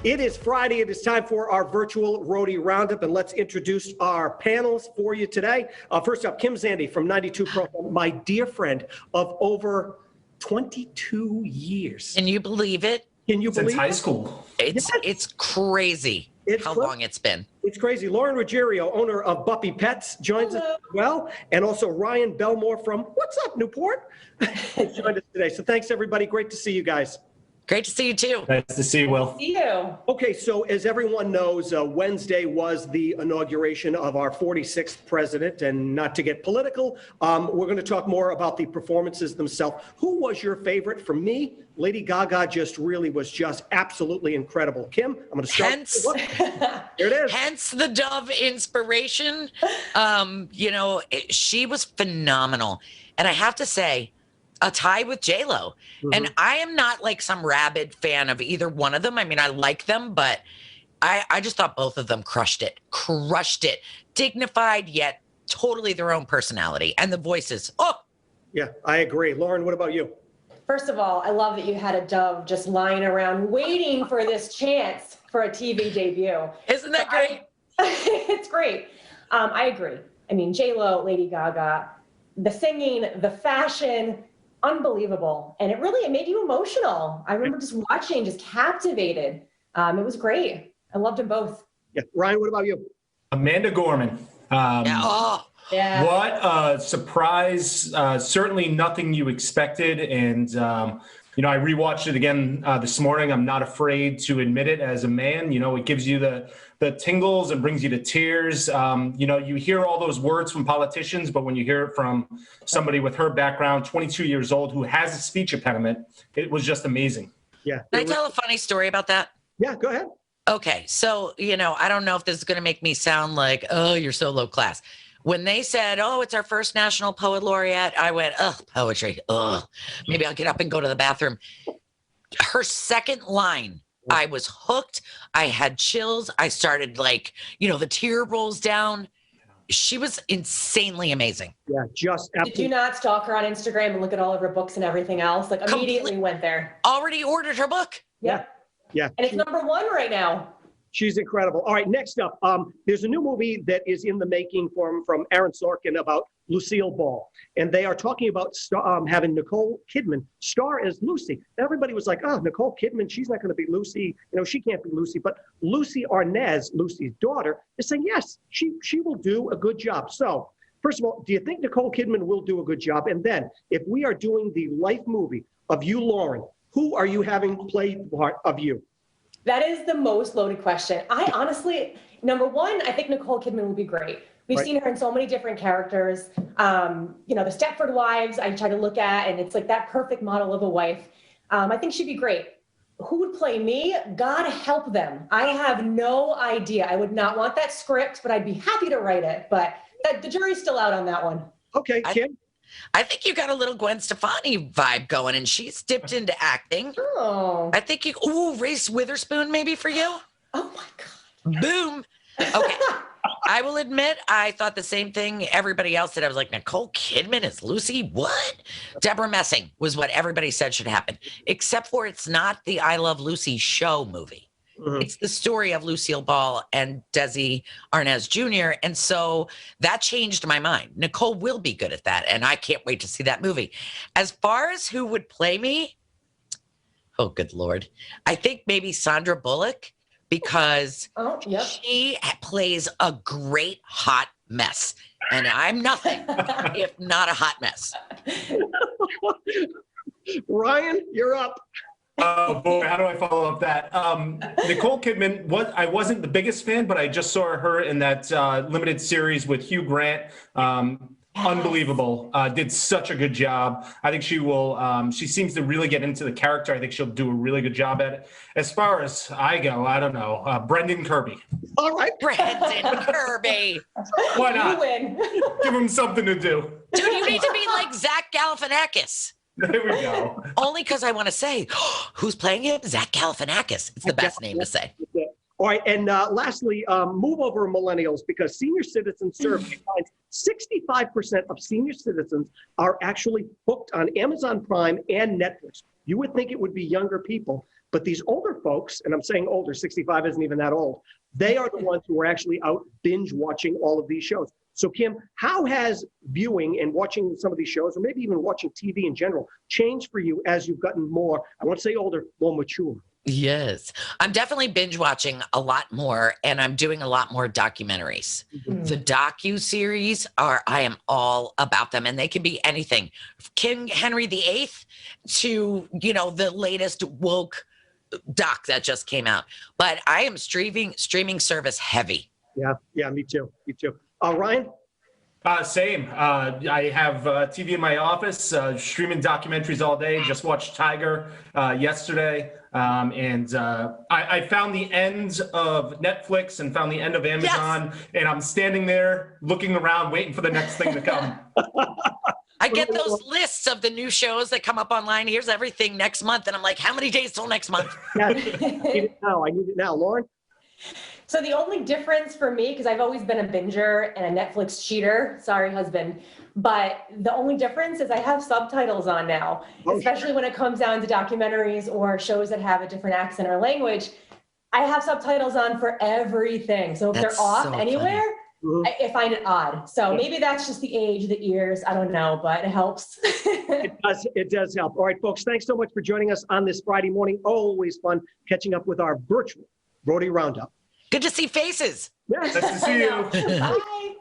It is Friday. It is time for our virtual Roadie Roundup, and let's introduce our panels for you today. First up, Kim Zandi from 92 Pro, my dear friend of over 22 years. Can you believe it? Can you believe Since high school. It's crazy how long it's been. It's crazy. Lauren Ruggiero, owner of Buppy Pets, joins us as well. And also Ryan Belmore from What's Up, Newport? joined us today. So thanks, everybody. Great to see you guys. Great to see you, too. Nice to see you, Will. See you. Okay, so as everyone knows, Wednesday was the inauguration of our 46th president, and not to get political, we're going to talk more about the performances themselves. Who was your favorite? For me, Lady Gaga was just absolutely incredible. Kim, I'm going to start. Hence, there it is. Hence the Dove inspiration. She was phenomenal. And I have to say, a tie with J-Lo. Mm-hmm. And I am not like some rabid fan of either one of them. I mean, I like them, but I just thought both of them crushed it. Dignified, yet totally their own personality. And the voices. Oh! Yeah, I agree. Lauren, what about you? First of all, I love that you had a Dove just lying around waiting for this chance for a TV debut. Isn't that great? It's great. I agree. I mean, J-Lo, Lady Gaga, the singing, the fashion, unbelievable. And it made you emotional. I remember just watching, just captivated. It was great. I loved them both. Yeah. Ryan, what about you? Amanda Gorman. Yeah. What a surprise. Certainly nothing you expected. And, I rewatched it again this morning. I'm not afraid to admit it as a man. It gives you the tingles and brings you to tears. You hear all those words from politicians, but when you hear it from somebody with her background, 22 years old, who has a speech impediment, it was just amazing. Yeah. Can I tell a funny story about that? Yeah, go ahead. Okay. So, I don't know if this is going to make me sound like, oh, you're so low class. When they said, oh, it's our first national poet laureate, I went, ugh, poetry. Ugh. Maybe I'll get up and go to the bathroom. Her second line, I was hooked. I had chills. I started the tear rolls down. She was insanely amazing. Yeah, just absolutely. Did you not stalk her on Instagram and look at all of her books and everything else? Immediately went there. Already ordered her book. Yep. Yeah. And it's #1 right now. She's incredible. All right, next up, there's a new movie that is in the making from Aaron Sorkin about Lucille Ball. And they are talking about having Nicole Kidman star as Lucy. Everybody was like, oh, Nicole Kidman, she's not going to be Lucy. She can't be Lucy. But Lucy Arnaz, Lucy's daughter, is saying, yes, she will do a good job. So, first of all, do you think Nicole Kidman will do a good job? And then, if we are doing the life movie of you, Lauren, who are you having play the part of you? That is the most loaded question. I honestly, #1, I think Nicole Kidman will be great. We've seen her in so many different characters. The Stepford Wives, I try to look at, and it's like that perfect model of a wife. I think she'd be great. Who would play me? God help them. I have no idea. I would not want that script, but I'd be happy to write it. But the jury's still out on that one. Okay, Kim? I think you got a little Gwen Stefani vibe going, and she's dipped into acting. Oh. I think Reese Witherspoon maybe for you. Oh my God. Boom. Okay. I will admit, I thought the same thing everybody else did. I was like, Nicole Kidman is Lucy? What? Deborah Messing was what everybody said should happen, except for it's not the I Love Lucy show movie. Mm-hmm. It's the story of Lucille Ball and Desi Arnaz Jr. And so that changed my mind. Nicole will be good at that, and I can't wait to see that movie. As far as who would play me, oh, good Lord. I think maybe Sandra Bullock, because she plays a great hot mess. And I'm nothing if not a hot mess. Ryan, you're up. Oh boy, how do I follow up that? Nicole Kidman, I wasn't the biggest fan, but I just saw her in that limited series with Hugh Grant. Unbelievable. Did such a good job. I think she will, she seems to really get into the character. I think she'll do a really good job at it. As far as I go, I don't know. Brendan Kirby. All right. Brendan Kirby. Why not? You win. Give him something to do. Dude, you need to be like Zach Galifianakis. There we go. Only because I want to say, who's playing him? Zach Galifianakis. It's the best name to say. All right, and lastly, move over millennials, because senior citizens survey finds 65% of senior citizens are actually hooked on Amazon Prime and Netflix. you would think it would be younger people, but these older folks, and I'm saying older, 65 isn't even that old, they are the ones who are actually out binge watching all of these shows. So Kim, how has viewing and watching some of these shows, or maybe even watching TV in general, changed for you as you've gotten more, I won't say older, more mature? Yes. I'm definitely binge watching a lot more, and I'm doing a lot more documentaries. The docu-series I am all about them, and they can be anything. King Henry VIII to, the latest woke doc that just came out. But I am streaming service heavy. Yeah, me too. Ryan? Same. I have TV in my office, streaming documentaries all day. Just watched Tiger yesterday. And I found the end of Netflix and found the end of Amazon. Yes. And I'm standing there looking around, waiting for the next thing to come. I get those lists of the new shows that come up online. Here's everything next month. And I'm like, how many days till next month? Yeah, I need it now. Lauren? So the only difference for me, because I've always been a binger and a Netflix cheater, sorry, husband, but the only difference is I have subtitles on now, especially when it comes down to documentaries or shows that have a different accent or language. I have subtitles on for everything. So if they're off anywhere, I find it odd. So maybe that's just the age, the ears, I don't know, but it helps. It does help. All right, folks, thanks so much for joining us on this Friday morning. Always fun catching up with our virtual Rodeo Roundup. Good to see faces. Yes. Nice to see you. Bye.